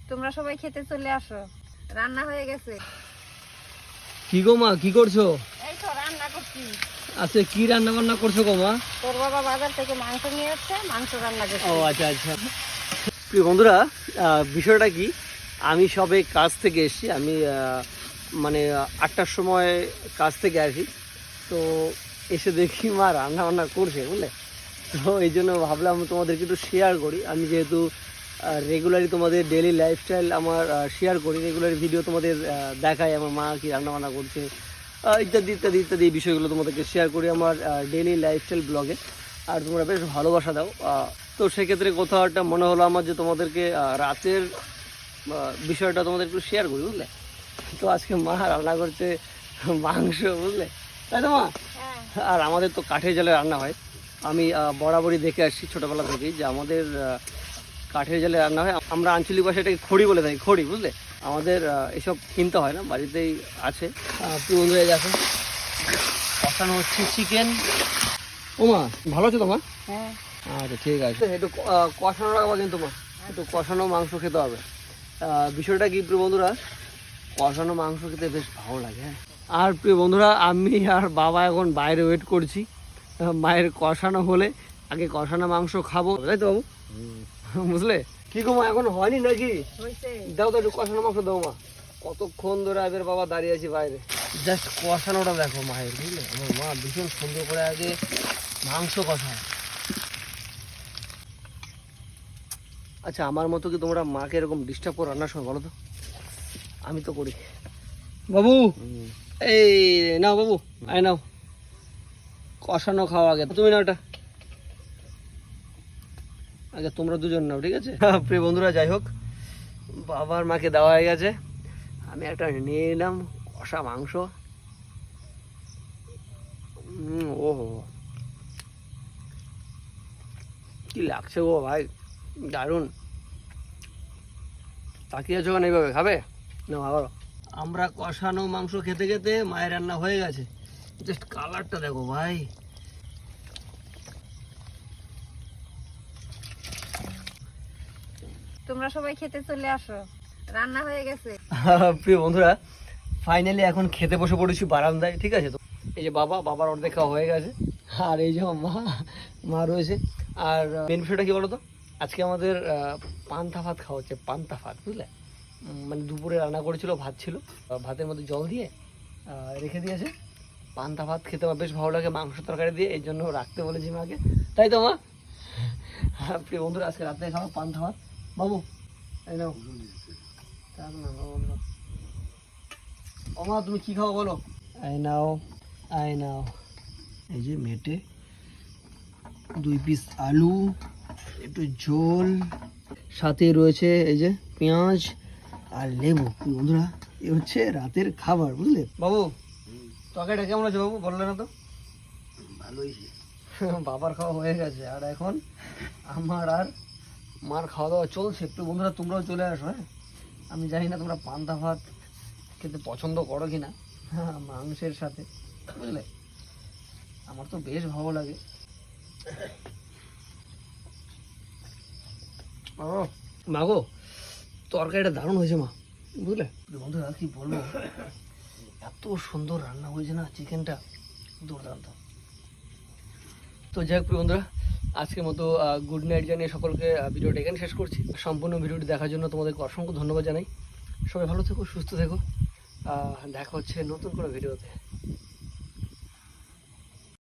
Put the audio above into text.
তোমরা সবাই খেতে চলে আসো, রান্না হয়ে গেছে। কি গো মা, কি করছো? এই তো রান্না করছি। আচ্ছা, কি রান্না বান্না করছো গো মা? তোর বাবা বাজার থেকে মাংস নিয়ে আসছে, মাংস রান্না করছি। ও আচ্ছা আচ্ছা। প্রিয় বন্ধুরা, বিষয়টা কি, আমি সবে কাজ থেকে এসেছি। আমি মানে 8টার সময় কাজ থেকে আসি, তো এসে দেখি মা রান্না বান্না করছে, বুঝলে। তো এই জন্য ভাবলাম তোমাদেরকে একটু শেয়ার করি। আমি যেহেতু রেগুলারই তোমাদের ডেইলি লাইফস্টাইল আমার শেয়ার করি, রেগুলার ভিডিও তোমাদের দেখাই, আমার মা কি রান্না বান্না করছে ইত্যাদি ইত্যাদি ইত্যাদি, এই বিষয়গুলো তোমাদেরকে শেয়ার করি আমার ডেইলি লাইফস্টাইল ব্লগে। আর তোমরা বেশ ভালোবাসা দাও। তো সেক্ষেত্রে কোথাও একটা মনে হলো আমার যে তোমাদেরকে রাতের বিষয়টা তোমাদের একটু শেয়ার করি, বুঝলে। তো আজকে মা রান্না করছে মাংস, বুঝলে, তাই তো মা? আর আমাদের তো কাঠের জালে রান্না হয়। আমি বরাবরই দেখে আসছি ছোটোবেলা থেকেই যে আমাদের কাঠের জালে রান্না হয়। আমরা আঞ্চলিক ভাষায় এটাকে খড়ি বলে থাকি, খড়ি, বুঝলে। আমাদের এসব কিনতে হয় না, বাড়িতেই আছে। প্রিয় বন্ধুরা, দেখো কষানো হচ্ছে চিকেন। ও মা, ভালো আছে তো মা? হ্যাঁ। আচ্ছা ঠিক আছে, একটু কষানো রাখবা কিন্তু মা, একটু কষানো মাংস খেতে হবে। বিষয়টা কি প্রিয় বন্ধুরা, কষানো মাংস খেতে বেশ ভালো লাগে। হ্যাঁ। আর প্রিয় বন্ধুরা, আমি আর বাবা এখন বাইরে ওয়েট করছি মায়ের কষানো হলে। আগে কষানো মাংস খাবো, তাই তো বাবু? বুঝলে কি গো মা, এখন হয়নি নাকি? দাও তো একটু কষানো মাংস দাও মা। কতক্ষণ ধরে আগে বাবা দাঁড়িয়ে আছি বাইরে, জাস্ট কষানোটা দেখো মায়ের, বুঝলে। আমার মা ভীষণ সুন্দর করে আগে মাংস কষায়। আচ্ছা, আমার মতো কি তোমরা মাকে এরকম ডিস্টার্ব করো রান্নার সময়, বলো তো? আমি তো করি। বাবু, এই নাও বাবু, আয় নাও, কষানো খাওয়া আগে তুমি না, ওটা আগে তোমরা দুজন নাও, ঠিক আছে? প্রিয় বন্ধুরা, যাই হোক, বাবার মাকে দেওয়া হয়ে গেছে, আমি একটা নিয়ে নিলাম কষা মাংস। ও কি লাগছে গো ভাই, দারুণ। তাকিয়ে আছো কেন এইভাবে, খাবে না? আবার আমরা কষানো মাংস খেতে খেতে মায়ের রান্না হয়ে গেছে। জাস্ট কালারটা দেখো ভাই। তোমরা সবাই খেতে চলে আসো, রান্না হয়ে গেছে। প্রিয় বন্ধুরা, ফাইনালি এখন খেতে বসে পড়েছি বারান্দায়, ঠিক আছে। তো এই যে বাবার অর্ধেক খাওয়া হয়ে গেছে, আর এই যে মা রয়েছে। আর মেন বিষয়টা কি বলো তো, আজকে আমাদের পান্তা ভাত খাওয়া হচ্ছে, পান্তা ভাত, বুঝলে। মানে দুপুরে রান্না করেছিল, ভাত ছিল, ভাতের মধ্যে জল দিয়ে রেখে দিয়েছে। পান্তা ভাত খেতে আমার বেশ ভালো লাগে মাংস তরকারি দিয়ে, এই জন্য রাখতে বলেছি মাকে, তাই তো মা? প্রিয় বন্ধুরা, আজকে রাতে খাওয়া পান্তা ভাত। বাবু এই নাও। ও মা, তুমি কি খাও বলো? আই নাও, আই নাও। এই যে মেটে 2 পিস আলু, একটু ঝোল, সাথে রয়েছে এই যে পেঁয়াজ আর লেবু। বন্ধুরা, এই হচ্ছে রাতের খাবার, বুঝলে। বাবু, তরকারিটা কেমন আছে বাবু, বললে না তো? ভালোই। বাবার খাওয়া হয়ে গেছে, আর এখন আমার আর মার খাওয়া দাওয়া চলছে। একটু বন্ধুরা, তোমরাও চলে আসো। হ্যাঁ, আমি জানি না তোমরা পান্তা ভাত খেতে পছন্দ করো কিনা মাংসের সাথে, বুঝলে। আমার তো বেশ ভালো লাগে। ও মা গো, তরকারিটা দারুণ হয়েছে মা, বুঝলে। বন্ধুরা, কি বলবো, এত সুন্দর রান্না হয়েছে না চিকেনটা, দুর্দান্ত। তো যাই হোক বন্ধুরা, আজকের মতো গুড নাইট জানিয়ে সকলকে ভিডিওটা এখানে শেষ করছি। সম্পূর্ণ ভিডিওটি দেখার জন্য তোমাদেরকে অসংখ্য ধন্যবাদ জানাই। সবাই ভালো থেকো, সুস্থ থেকো। দেখা হচ্ছে নতুন কোনো ভিডিওতে।